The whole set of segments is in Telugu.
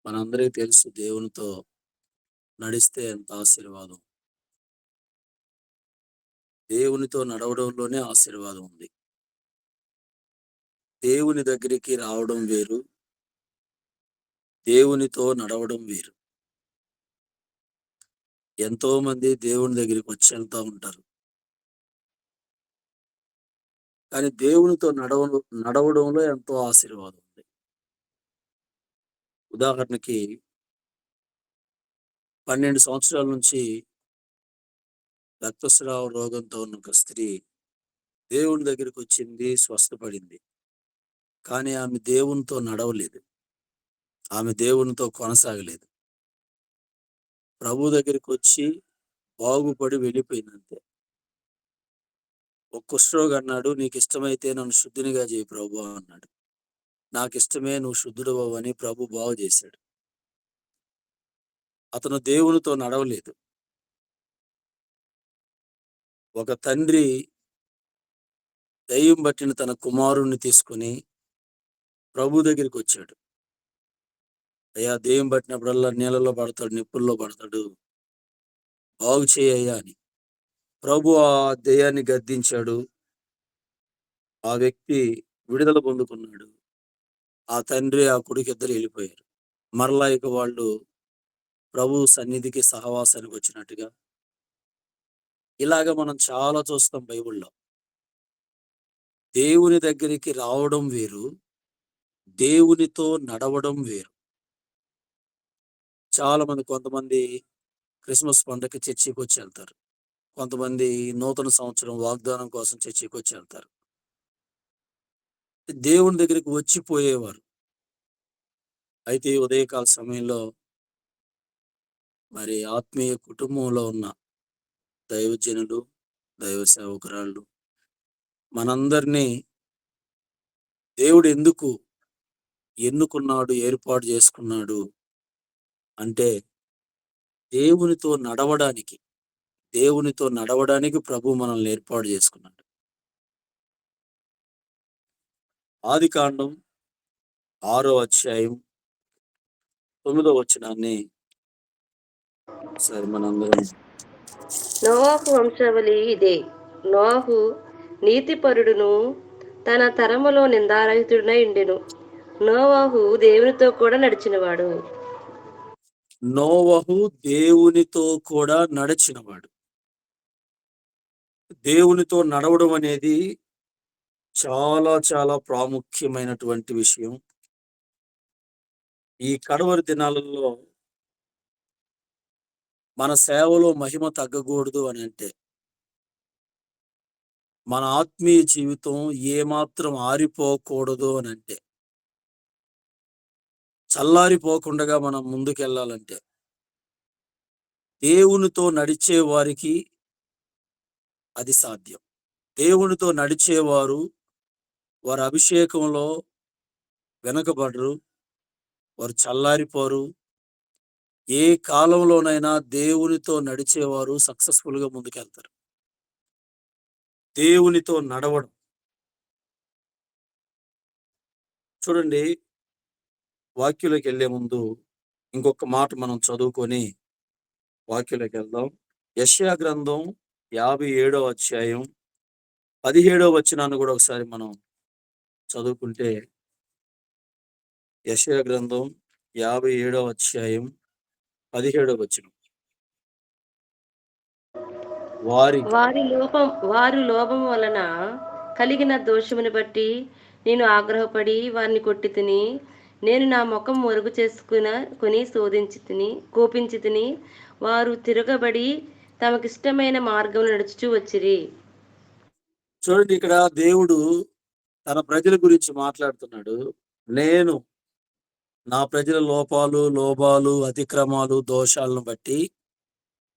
మనందరికీ తెలుసు దేవునితో నడిస్తే ఎంత ఆశీర్వాదం. దేవునితో నడవడంలోనే ఆశీర్వాదం ఉంది. దేవుని దగ్గరికి రావడం వేరు. దేవునితో నడవడం వేరు. ఎంతోమంది దేవుని దగ్గరికి వెళ్తా ఉంటారు. కానీ దేవునితో నడవడంలో ఎంతో ఆశీర్వాదం ఉంది. ఉదాహరణకి 12 సంవత్సరాల నుంచి రక్తస్రావ రోగంతో ఉన్న ఒక స్త్రీ దేవుని దగ్గరికొచ్చింది, స్వస్థపడింది. కానీ ఆమె దేవునితో నడవలేదు. ఆమె దేవునితో కొనసాగలేదు. ప్రభు దగ్గరికొచ్చి బాగుపడి వెళ్ళిపోయిందంతే. ఒక కుష్ఠరోగి అన్నాడు, "నీకిష్టమైతే నన్ను శుద్ధినిగా చేయి ప్రభువా" అన్నాడు. "నాకిష్టమే, నువ్వు శుద్ధుడవవు" అని ప్రభు బాగు చేశాడు. అతను దేవునితో నడవలేదు. ఒక తండ్రి దయ్యం పట్టిన తన కుమారుణ్ణి తీసుకొని ప్రభు దగ్గరికొచ్చాడు. "అయ్యా, దెయ్యం పట్టినప్పుడల్లా నీళ్ళలో పడతాడు, నిప్పుల్లో పడతాడు. బాగు చేయ్యా" అని. ప్రభు ఆ దెయ్యాన్ని గద్దించాడు. ఆ వ్యక్తి విడుదల పొందుకున్నాడు. ఆ తండ్రి, ఆ కొడుకు ఇద్దరు వెళ్ళిపోయారు. మరలా ఇక వాళ్ళు ప్రభు సన్నిధికి సహవాసానికి వచ్చినట్టుగా ఇలాగ మనం చాలా చూస్తాం బైబిల్‌లో. దేవుని దగ్గరికి రావడం వేరు. దేవునితో నడవడం వేరు. కొంతమంది క్రిస్మస్ పండగకి చర్చికొచ్చి ఎళ్తారు. కొంతమంది నూతన సంవత్సరం వాగ్దానం కోసం చర్చికొచ్చి ఎళ్తారు. దేవుని దగ్గరికి వచ్చిపోయేవారు. అయితే ఈ ఉదయకాల సమయంలో మరి ఆత్మీయ కుటుంబంలో ఉన్న దైవజనులు, దైవ సేవకురాళ్ళు మనందరినీ దేవుడు ఎందుకు ఎన్నుకున్నాడు, ఏర్పాటు చేసుకున్నాడు అంటే దేవునితో నడవడానికి, దేవునితో నడవడానికి ప్రభు మనల్ని ఏర్పాటు చేసుకున్నాడు. ఆదికాండం 6వ అధ్యాయం 9వ వచనాన్ని ఒకసారి మనందరం నోవాహు వంశావళి ఇదే. నోవాహు నీతిపరుడును తన తరములో నిందారహితుడనై ఉండెను. నోవాహు దేవునితో కూడా నడిచినవాడు. నోవహు దేవునితో కూడా నడిచినవాడు. దేవునితో నడవడం అనేది చాలా చాలా ప్రాముఖ్యమైనటువంటి విషయం. ఈ కడవరి దినాలలో మన సేవలో మహిమ తగ్గకూడదు అని అంటే, మన ఆత్మీయ జీవితం ఏమాత్రం ఆరిపోకూడదు అని అంటే, చల్లారిపోకుండగా మనం ముందుకెళ్ళాలంటే, దేవునితో నడిచే వారికి అది సాధ్యం. దేవునితో నడిచేవారు వారి అభిషేకంలో వెనకబడరు. వారు చల్లారిపోరు. ఏ కాలంలోనైనా దేవునితో నడిచేవారు సక్సెస్‌ఫుల్‌గా ముందుకెళ్తారు. దేవునితో నడవడం. చూడండి, వాక్యంలోకెళ్ళే ముందు ఇంకొక మాట మనం చదువుకొని వాక్యంలోకెళ్దాం. యెషయా గ్రంథం 57వ అధ్యాయం 17వ వచనాన్ని కూడా ఒకసారి మనం చదువుకుంటే, యెషయా గ్రంథం 57వ అధ్యాయం 17వ వచనం. వారి లోభం వలన కలిగిన దోషముని బట్టి నేను ఆగ్రహపడి వారిని కొట్టి తిని, నేను నా ముఖం మరుగు కొని కోపించి తిని, వారు తిరగబడి తమకిష్టమైన మార్గం నడుచుచూ వచ్చిరి. చూడండి, ఇక్కడ దేవుడు తన ప్రజల గురించి మాట్లాడుతున్నాడు. నేను నా ప్రజల లోపాలు, అతిక్రమాలు, దోషాలను బట్టి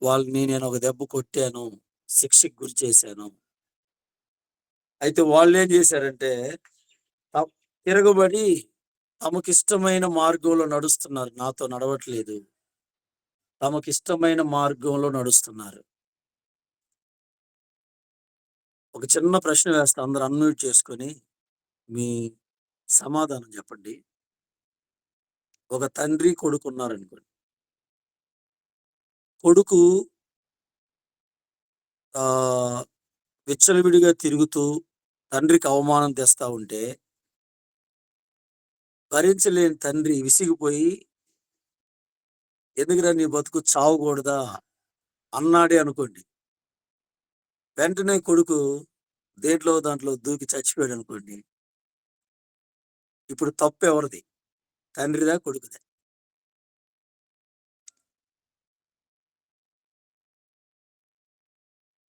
వాళ్ళని నేను ఒక దెబ్బ కొట్టాను, శిక్షకి గురి చేశాను. అయితే వాళ్ళేం చేశారంటే తిరగబడి తమకిష్టమైన మార్గంలో నడుస్తున్నారు. నాతో నడవట్లేదు. తమకిష్టమైన మార్గంలో నడుస్తున్నారు. ఒక చిన్న ప్రశ్న వేస్తా, అందరూ అన్మ్యూట్ చేసుకొని మీ సమాధానం చెప్పండి. ఒక తండ్రి కొడుకు ఉన్నారనుకోండి. కొడుకు విచ్చలవిడిగా తిరుగుతూ తండ్రికి అవమానం తెస్తా ఉంటే భరించలేని తండ్రి విసిగిపోయి, ఎందుకురా నీ బతుకు చావకూడదా అన్నాడే అనుకోండి. వెంటనే కొడుకు దాంట్లో దూకి చచ్చిపోయాడు అనుకోండి. ఇప్పుడు తప్పు ఎవరిది? తండ్రిదా, కొడుకుదా?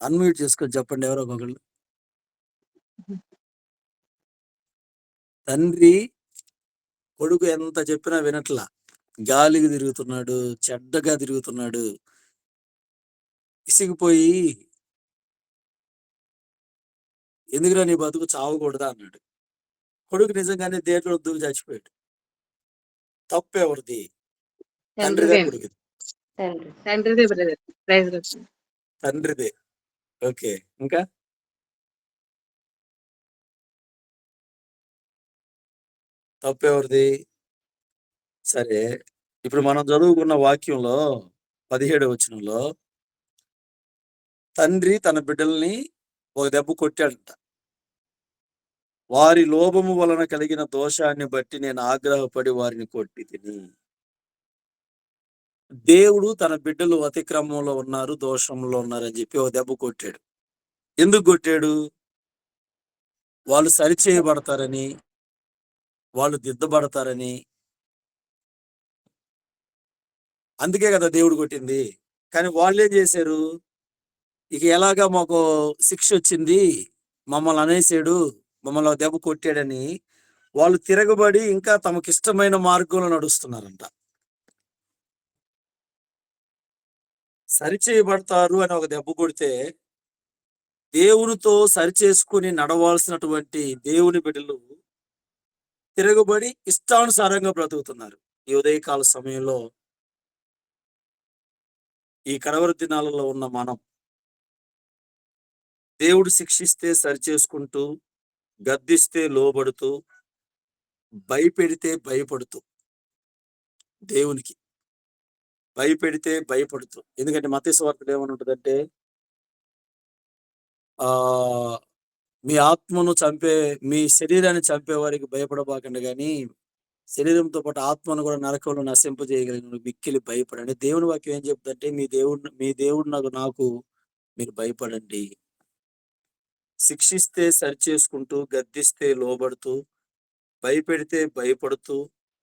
అన్మ్యూట్ చేసుకొని చెప్పండి ఎవరో ఒకళ్ళు. తండ్రి కొడుకు ఎంత చెప్పినా వినట్లా. గాలికి తిరుగుతున్నాడు, చెడ్డగా తిరుగుతున్నాడు. విసిగిపోయి, ఎందుకురా నీ బతుకు చావకూడదా అన్నాడు. కొడుకు నిజంగానే దేంట్లో దూకి చచ్చిపోయాడు. తప్పు ఎవరిది? తండ్రిదా, కొడుకుది? తండ్రిదే. ఓకే, ఇంకా తప్పు ఎవరిది? సరే, ఇప్పుడు మనం చదువుకున్న వాక్యంలో 17వ వచనంలో తండ్రి తన బిడ్డల్ని ఒక దెబ్బ కొట్టాడంట. వారి లోభము వలన కలిగిన దోషాన్ని బట్టి నేను ఆగ్రహపడి వారిని కొట్టి తిని. దేవుడు తన బిడ్డలు అతిక్రమంలో ఉన్నారు, దోషంలో ఉన్నారని చెప్పి ఒక దెబ్బ కొట్టాడు. ఎందుకు కొట్టాడు? వాళ్ళు సరిచేయబడతారని, వాళ్ళు దిద్దబడతారని. అందుకే కదా దేవుడు కొట్టింది. కానీ వాళ్ళేం చేశారు? ఇక ఎలాగా మాకు శిక్ష వచ్చింది, మమ్మల్ని అనేసాడు, మమ్మల్ని ఒక దెబ్బ కొట్టాడని వాళ్ళు తిరగబడి ఇంకా తమకిష్టమైన మార్గంలో నడుస్తున్నారంట. సరిచేయబడతారు అని ఒక దెబ్బ కొడితే దేవునితో సరిచేసుకుని నడవాల్సినటువంటి దేవుని బిడ్డలు తిరగబడి ఇష్టానుసారంగా బ్రతుకుతున్నారు. ఈ ఉదయకాల సమయంలో, ఈ కడవరి దినాలలో ఉన్న మనం దేవుడు శిక్షిస్తే సరిచేసుకుంటూ, గద్దిస్తే లోబడుతూ, భయపెడితే భయపడుతూ, దేవునికి భయపెడితే భయపడుతూ. ఎందుకంటే మత్తయి సువార్తలో ఏమని ఉంటుందంటే, ఆ మీ ఆత్మను చంపే, మీ శరీరాన్ని చంపే వారికి భయపడబాకండి, కానీ శరీరంతో పాటు ఆత్మను కూడా నరకంలో నశింపజేయగలిగిన మిక్కిలి భయపడండి. దేవుని వాక్యం ఏం చెప్తుందంటే, మీ దేవుడు నాకు మీరు భయపడండి. శిక్షిస్తే సరిచేసుకుంటూ, గద్దిస్తే లోబడుతూ, భయపెడితే భయపడుతూ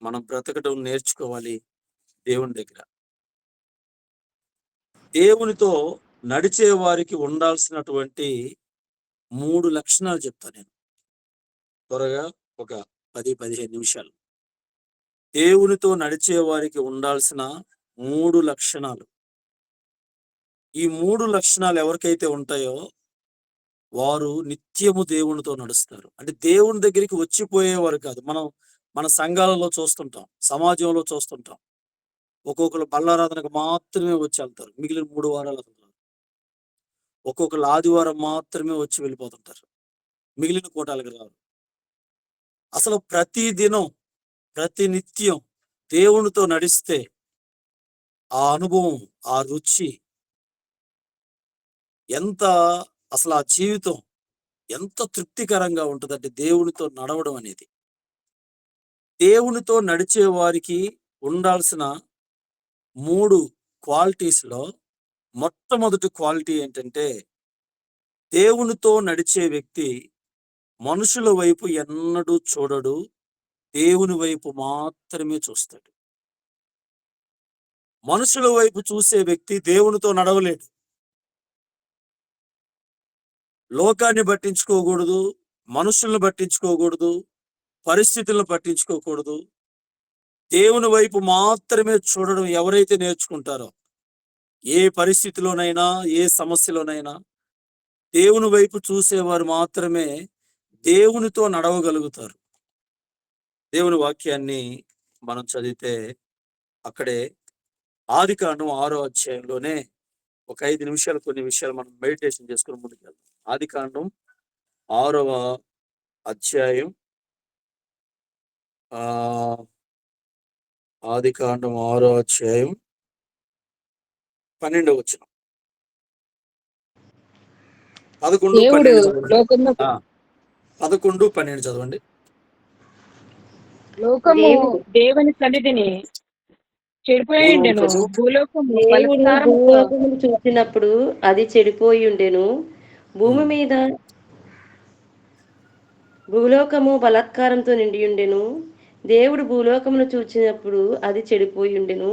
మనం బ్రతకడం నేర్చుకోవాలి దేవుని దగ్గర. దేవునితో నడిచే వారికి ఉండాల్సినటువంటి 3 లక్షణాలు చెప్తా నేను త్వరగా, ఒక 10-15 నిమిషాలు. దేవునితో నడిచే వారికి ఉండాల్సిన 3 లక్షణాలు. ఈ 3 లక్షణాలు ఎవరికైతే ఉంటాయో వారు నిత్యము దేవునితో నడుస్తారు. అంటే దేవుని దగ్గరికి వచ్చిపోయేవారు కాదు. మన సంఘాలలో చూస్తుంటాం, సమాజంలో చూస్తుంటాం. ఒక్కొక్కరు బల్లారాధనకు మాత్రమే వచ్చి వెళ్తారు, మిగిలిన 3 వారాలు అసలు రారు. ఒక్కొక్కరు ఆదివారం మాత్రమే వచ్చి వెళ్ళిపోతుంటారు, మిగిలిన కూటాలకు రారు. అసలు ప్రతి దినం, ప్రతి నిత్యం దేవునితో నడిస్తే ఆ అనుభవం, ఆ రుచి ఎంత, అసలు ఆ జీవితం ఎంత తృప్తికరంగా ఉంటుందంటే దేవునితో నడవడం అనేది. దేవునితో నడిచే వారికి ఉండాల్సిన 3 క్వాలిటీస్‌లో మొట్టమొదటి క్వాలిటీ ఏంటంటే, దేవునితో నడిచే వ్యక్తి మనుషుల వైపు ఎన్నడూ చూడడు, దేవుని వైపు మాత్రమే చూస్తాడు. మనుషుల వైపు చూసే వ్యక్తి దేవునితో నడవలేడు. లోకాన్ని పట్టించుకోకూడదు, మనుషులను పట్టించుకోకూడదు, పరిస్థితులను పట్టించుకోకూడదు. దేవుని వైపు మాత్రమే చూడడం ఎవరైతే నేర్చుకుంటారో, ఏ పరిస్థితిలోనైనా, ఏ సమస్యలోనైనా దేవుని వైపు చూసేవారు మాత్రమే దేవునితో నడవగలుగుతారు. దేవుని వాక్యాన్ని మనం చదివితే అక్కడే ఆదికాండం 6వ అధ్యాయంలోనే ఒక 5 నిమిషాలు కొన్ని విషయాలు మనం మెడిటేషన్ చేసుకుని ముందుకెళ్దాం. ఆదికాండం 6వ అధ్యాయం ఆదికాండం 6వ అధ్యాయం 12వ వచనం. 11, దేవుడు 12 చదవండి. లోకము 11, 12 చదవండి. లోకము దేవుడు దేవుని సన్నిధిని చెడిపోయిండెను. భూలోకము భూలోకము దేవుడు బలత్కారముతో భూలోకమును చూసినప్పుడు అది చెడిపోయి ఉండెను. భూమి ఉమ్, మీద భూలోకము బలాత్కారంతో నిండి ఉండెను. దేవుడు భూలోకమును చూచినప్పుడు అది చెడిపోయి ఉండెను.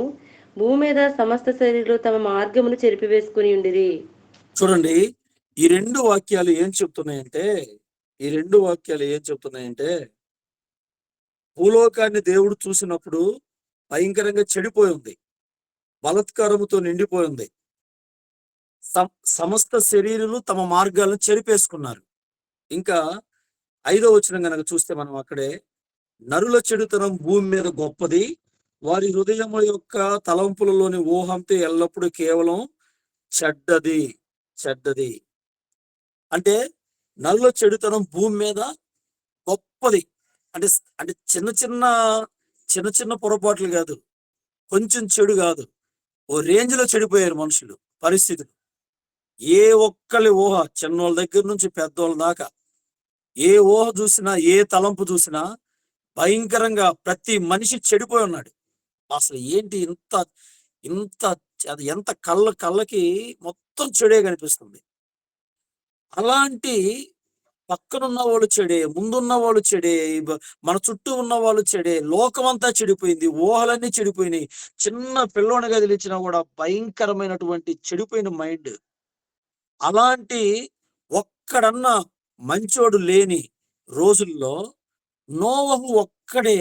భూమి మీద సమస్త శరీరులు తమ మార్గమును చెరిపివేసుకుని ఉండిరి. చూడండి, ఈ రెండు వాక్యాలు ఏం చెప్తున్నాయంటే భూలోకాన్ని దేవుడు చూసినప్పుడు భయంకరంగా చెడిపోయి ఉంది, బలత్కారముతో నిండిపోయి ఉంది. సమస్త శరీరులు తమ మార్గాలను చెరిపేసుకున్నారు. ఇంకా 5వ వచనం గనక చూస్తే మనం అక్కడే, నరుల చెడుతనం భూమి మీద గొప్పది, వారి హృదయముల యొక్క తలంపులలోని ఊహంతో ఎల్లప్పుడూ కేవలం చెడ్డది. అంటే నరుల చెడుతనం భూమి మీద గొప్పది. అంటే అంటే చిన్న చిన్న పొరపాట్లు కాదు, కొంచెం చెడు కాదు, ఓ రేంజ్ లో చెడిపోయారు మనుషులు, పరిస్థితులు. ఏ ఒక్కరి ఊహ, చిన్నోళ్ళ దగ్గర నుంచి పెద్దోళ్ళ దాకా, ఏ ఊహ చూసినా, ఏ తలంపు చూసినా భయంకరంగా ప్రతి మనిషి చెడిపోయి ఉన్నాడు. అసలు ఏంటి ఇంత ఇంత అది ఎంత కళ్ళకి మొత్తం చెడే కనిపిస్తుంది. అలాంటి పక్కనున్న వాళ్ళు చెడే, ముందున్న వాళ్ళు చెడే, మన చుట్టూ ఉన్న వాళ్ళు చెడే, లోకమంతా చెడిపోయింది, ఊహలన్నీ చెడిపోయినాయి. చిన్న పిల్లోని కదిలించినా కూడా భయంకరమైనటువంటి చెడిపోయిన మైండ్. అలాంటి ఒక్కడన్నా మంచోడు లేని రోజుల్లో నోవహు ఒక్కడే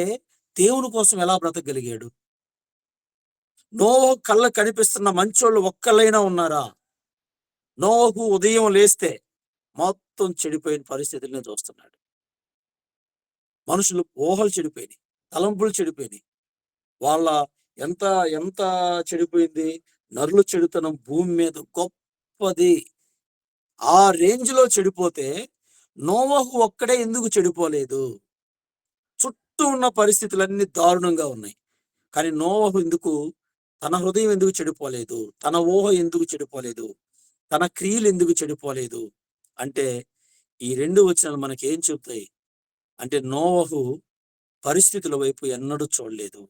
దేవుని కోసం ఎలా బ్రతకగలిగాడు? నోవహు కళ్ళకు కనిపిస్తున్న మంచోళ్ళు ఒక్కళ్ళైనా ఉన్నారా? నోవహు ఉదయం లేస్తే మొత్తం చెడిపోయిన పరిస్థితుల్ని చూస్తున్నాడు. మనుషులు ఊహలు చెడిపోయినాయి, తలంపులు చెడిపోయినాయి. వాళ్ళ ఎంత ఎంత చెడిపోయింది. నరుల చెడుతనం భూమి మీద గొప్పది. ఆ రేంజ్ లో చెడిపోతే నోవహు ఒక్కడే ఎందుకు చెడిపోలేదు? చుట్టూ ఉన్న పరిస్థితులన్నీ దారుణంగా ఉన్నాయి, కానీ నోవహు ఎందుకు, తన హృదయం ఎందుకు చెడిపోలేదు? తన ఊహ ఎందుకు చెడిపోలేదు? తన క్రియలు ఎందుకు చెడిపోలేదు? అంటే ఈ 2 వచనాలు మనకి ఏం చెప్తాయి అంటే, నోవహు పరిస్థితుల వైపు ఎన్నడూ చూడలేదు,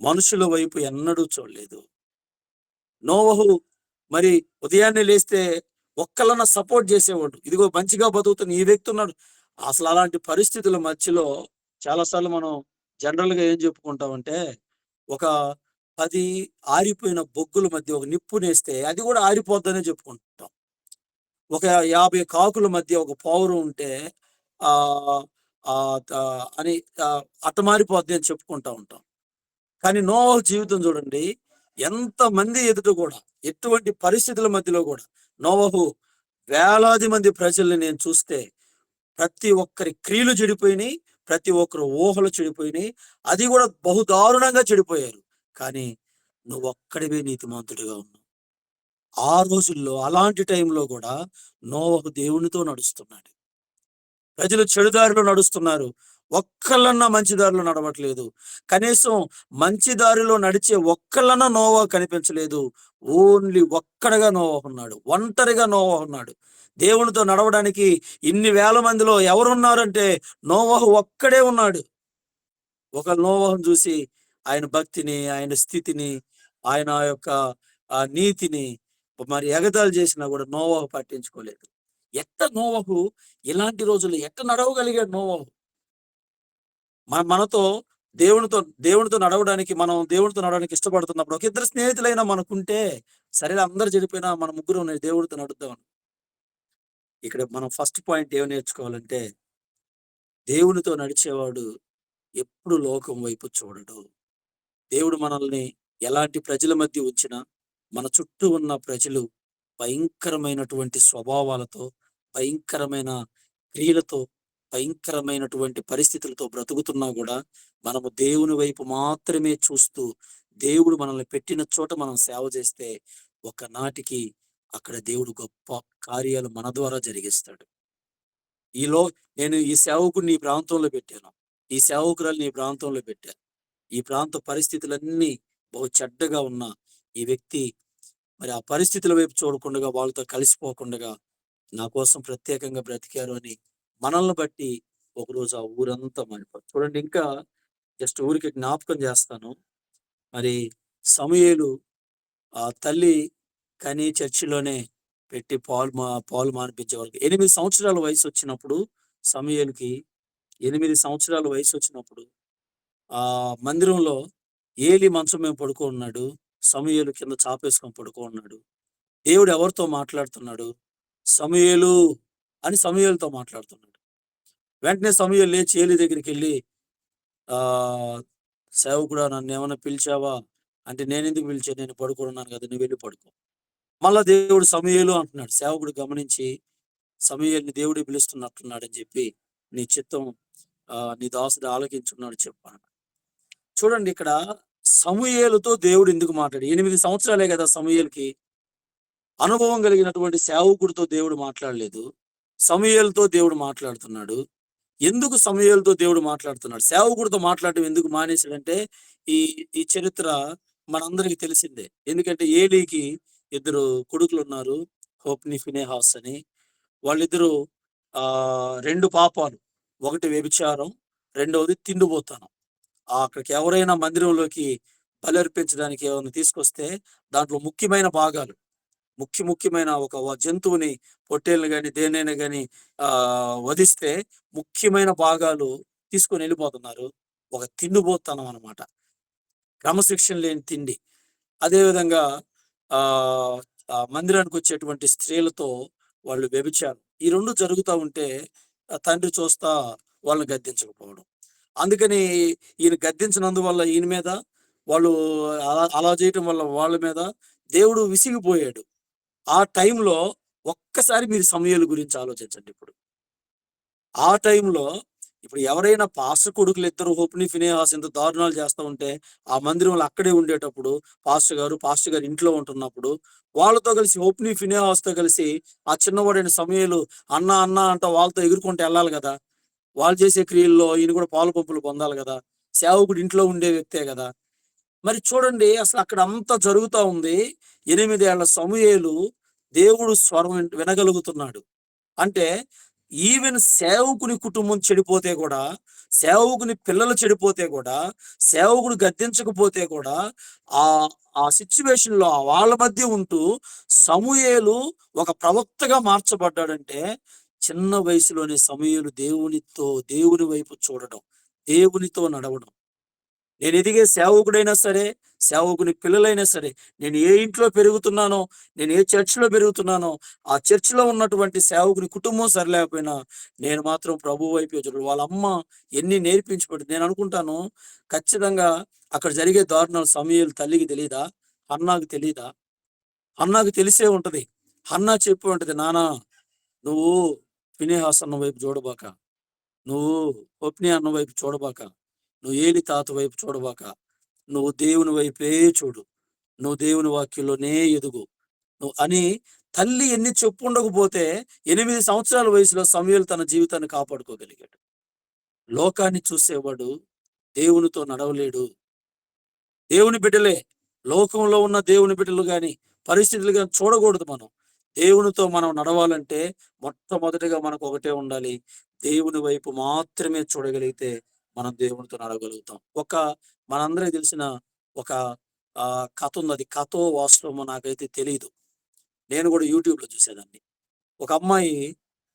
మనుషుల వైపు ఎన్నడూ చూడలేదు. నోవహు మరి ఉదయాన్నే లేస్తే ఒక్కళ్ళన్న సపోర్ట్ చేసేవాడు, ఇదిగో మంచిగా బతుకుతున్న ఈ వ్యక్తి ఉన్నాడు. అసలు అలాంటి పరిస్థితుల మధ్యలో చాలాసార్లు మనం జనరల్ గా ఏం చెప్పుకుంటామంటే, ఒక 10 ఆరిపోయిన బొగ్గుల మధ్య ఒక నిప్పునేస్తే అది కూడా ఆరిపోద్దనే చెప్పుకుంటాం. ఒక 50 కాకుల మధ్య ఒక పావురం ఉంటే ఆ ఆ అని అట్టమారిపోద్ది అని చెప్పుకుంటా ఉంటాం. కానీ నోవహు జీవితం చూడండి, ఎంత మంది ఎదుట కూడా, ఎటువంటి పరిస్థితుల మధ్యలో కూడా నోవహు వేలాది మంది ప్రజల్ని నేను చూస్తే ప్రతి ఒక్కరి క్రియలు చెడిపోయినాయి, ప్రతి ఒక్కరు ఊహలు చెడిపోయినాయి, అది కూడా బహుదారుణంగా చెడిపోయారు. కానీ నువ్వు ఒక్కడివే నీతిమంతుడిగా ఉన్నావు. ఆ రోజుల్లో అలాంటి టైంలో కూడా నోవహు దేవునితో నడుస్తున్నాడు. ప్రజలు చెడుదారిలో నడుస్తున్నారు, ఒక్కళ్ళన్నా మంచి దారిలో నడవట్లేదు. కనీసం మంచి దారిలో నడిచే ఒక్కళ్ళన్నా నోవహు కనిపించలేదు. ఓన్లీ ఒక్కడగా నోవహు ఉన్నాడు, ఒంటరిగా నోవహు ఉన్నాడు. దేవునితో నడవడానికి ఇన్ని వేల మందిలో ఎవరున్నారంటే నోవహు ఒక్కడే ఉన్నాడు. ఒక నోవహును చూసి ఆయన భక్తిని, ఆయన స్థితిని, ఆయన యొక్క నీతిని మరి ఎగతాళి చేసినా కూడా నోవహు పట్టించుకోలేదు. నోవహు ఇలాంటి రోజుల్లో నడవగలిగాడు నోవహు? మనతో దేవునితో నడవడానికి, మనం దేవునితో నడవడానికి ఇష్టపడుతున్నప్పుడు ఒక ఇద్దరు స్నేహితులైనా మనకుంటే, సరే అందరు చెడిపోయినా మన ముగ్గురు దేవుడితో నడుద్దాం. ఇక్కడ మనం ఫస్ట్ పాయింట్ ఏం నేర్చుకోవాలంటే, దేవునితో నడిచేవాడు ఎప్పుడు లోకం వైపు చూడడు. దేవుడు మనల్ని ఎలాంటి ప్రజల మధ్య ఉంచినా, మన చుట్టూ ఉన్న ప్రజలు భయంకరమైనటువంటి స్వభావాలతో, భయంకరమైన క్రియలతో, భయంకరమైనటువంటి పరిస్థితులతో బ్రతుకుతున్నా కూడా మనము దేవుని వైపు మాత్రమే చూస్తూ, దేవుడు మనల్ని పెట్టిన చోట మనం సేవ చేస్తే ఒకనాటికి అక్కడ దేవుడు గొప్ప కార్యాలు మన ద్వారా జరిగిస్తాడు. నేను ఈ సేవకుని నీ ప్రాంతంలో పెట్టాను, ఈ సేవకురాలు నీ ప్రాంతంలో పెట్టాను, ఈ ప్రాంత పరిస్థితులన్నీ బహు చెడ్డగా ఉన్న ఈ వ్యక్తి మరి ఆ పరిస్థితుల వైపు చూడకుండా వాళ్ళతో కలిసిపోకుండా నా కోసం ప్రత్యేకంగా బ్రతికారు అని మనల్ని బట్టి ఒకరోజు ఆ ఊరంతా మారిపోతుంది. చూడండి, ఇంకా జస్ట్ ఊరికి జ్ఞాపకం చేస్తాను. మరి సమూయేలు ఆ తల్లి కని చర్చిలోనే పెట్టి పాలు మానిపించే వరకు 8 సంవత్సరాల వయసు వచ్చినప్పుడు సమూయేలుకి 8 సంవత్సరాల వయసు వచ్చినప్పుడు ఆ మందిరంలో ఏలి మంచం మీద పడుకో ఉన్నాడు. సమూయేలు కింద చాపేసుకొని పడుకో ఉన్నాడు. దేవుడు ఎవరితో మాట్లాడుతున్నాడు? సమూయేలు అని సమూయేలుతో మాట్లాడుతున్నాడు. వెంటనే సమూయేలు లేచి ఏలి దగ్గరికి వెళ్ళి, ఆ సేవకుడా, నన్ను ఏమైనా పిలిచావా అంటే, నేనెందుకు పిలిచా, నేను పడుకున్నాను కదా, నువ్వు వెళ్ళి పడుకో. మళ్ళా దేవుడు సమూయేలు అంటున్నాడు. సేవకుడు గమనించి సమూయేలుని దేవుడు పిలుస్తున్నట్టున్నాడు అని చెప్పి, నీ చిత్తం నీ దాసుడు ఆలకించున్నాడు చెప్పాను. చూడండి, ఇక్కడ సమూయేలుతో దేవుడు ఎందుకు మాట్లాడి 8 సంవత్సరాలే కదా సమూయేలుకి. అనుభవం కలిగినటువంటి సేవకుడితో దేవుడు మాట్లాడలేదు, సమూయేలుతో దేవుడు మాట్లాడుతున్నాడు. ఎందుకు సమూయేలుతో దేవుడు మాట్లాడుతున్నాడు? సేవకుడితో మాట్లాడటం ఎందుకు మానేశాడంటే, ఈ ఈ చరిత్ర మనందరికి తెలిసిందే. ఎందుకంటే ఏలీకి 2 కొడుకులు ఉన్నారు, హోప్ని, ఫినెహాస్ అని. వాళ్ళిద్దరూ 2 పాపాలు, ఒకటి వ్యభిచారం, రెండవది తిండిపోతాను. అక్కడికి ఎవరైనా మందిరంలోకి బలి అర్పించడానికి ఏమైనా తీసుకొస్తే దాంట్లో ముఖ్యమైన భాగాలు, ముఖ్యమైన ఒక జంతువుని, పొట్టేళ్ళని కానీ దేనైనా కానీ వధిస్తే ముఖ్యమైన భాగాలు తీసుకొని వెళ్ళిపోతున్నారు. ఒక తిండిపోతానం అనమాట, క్రమశిక్షణ లేని తిండి. అదేవిధంగా మందిరానికి వచ్చేటువంటి స్త్రీలతో వాళ్ళు వ్యభిచారం. ఈ 2 జరుగుతూ ఉంటే తండ్రి చూస్తా వాళ్ళని గద్దించకపోవడం. అందుకని ఈయన గద్దించినందువల్ల ఈయన మీద, వాళ్ళు అలా చేయటం వల్ల వాళ్ళ మీద దేవుడు విసిగిపోయాడు. ఆ టైంలో ఒక్కసారి మీరు సమూయేలు గురించి ఆలోచించండి. ఆ టైంలో ఇప్పుడు ఎవరైనా పాస్టర్ కొడుకులు 2 హోప్ని, ఫినెహాస్ ఇంత దారుణాలు చేస్తూ ఉంటే ఆ మందిరంలో అక్కడే ఉండేటప్పుడు పాస్టర్ గారు ఇంట్లో ఉంటున్నప్పుడు వాళ్ళతో కలిసి, హోప్ని ఫినెహాస్తో కలిసి ఆ చిన్నవాడైన సమూయేలు అన్న అన్న అంట వాళ్ళతో ఎగురుకుంటూ వెళ్ళాలి కదా. వాళ్ళు చేసే క్రియల్లో ఈయన కూడా పాలు పంపులు పొందాలి కదా. సేవకుడు ఇంట్లో ఉండే వ్యక్తే కదా. మరి చూడండి, అసలు అక్కడ అంతా జరుగుతూ ఉంది. 8 ఏళ్ల సమూయేలు దేవుడు స్వరం వినగలుగుతున్నాడు. అంటే ఈవెన్ సేవకుని కుటుంబం చెడిపోతే కూడా, సేవకుని పిల్లలు చెడిపోతే కూడా, సేవకుడు గద్దించకపోతే కూడా ఆ ఆ సిచ్యువేషన్ లో వాళ్ళ మధ్య ఉంటూ సమూయేలు ఒక ప్రవక్తగా మార్చబడ్డాడంటే, చిన్న వయసులోనే సమూయేలు దేవుని వైపు చూడడం, దేవునితో నడవడం. నేను ఎదిగే సేవకుడైనా సరే, సేవకుని పిల్లలైనా సరే, నేను ఏ ఇంట్లో పెరుగుతున్నానో, నేను ఏ చర్చిలో పెరుగుతున్నానో, ఆ చర్చిలో ఉన్నటువంటి సేవకుని కుటుంబం సరిలేకపోయినా నేను మాత్రం ప్రభు వైపు చూడడం. వాళ్ళ అమ్మ ఎన్ని నేర్పించబడి, నేను అనుకుంటాను ఖచ్చితంగా అక్కడ జరిగే దారుణాలు సమూయేలు తల్లికి తెలియదా? హన్నాకు తెలియదా? హన్నాకు తెలిసే ఉంటది. హన్నా చెప్పి ఉంటది, నానా నువ్వు ఫినెహాస్ అన్న వైపు చూడబాక, నువ్వు హొప్ని అన్న వైపు చూడబాక, నువ్వు ఏలి తాత వైపు చూడబాక, నువ్వు దేవుని వైపే చూడు, నువ్వు దేవుని వాక్యంలోనే ఎదుగు నువ్వు అని తల్లి ఎన్ని చెప్పు ఉండకపోతే 8 సంవత్సరాల వయసులో సమూయేలు తన జీవితాన్ని కాపాడుకోగలిగాడు. లోకాన్ని చూసేవాడు దేవునితో నడవలేడు. దేవుని బిడ్డలే, లోకంలో ఉన్న దేవుని బిడ్డలు కానీ పరిస్థితులు కానీ చూడకూడదు. మనం దేవునితో మనం నడవాలంటే మొట్టమొదటిగా మనకు ఒకటే ఉండాలి, దేవుని వైపు మాత్రమే చూడగలిగితే మనం దేవునితో నడవగలుగుతాం. మనందరికీ తెలిసిన ఒక కథ ఉంది. అది కథో వాస్తవమో నాకైతే తెలియదు. నేను కూడా యూట్యూబ్లో చూసేదాన్ని. ఒక అమ్మాయి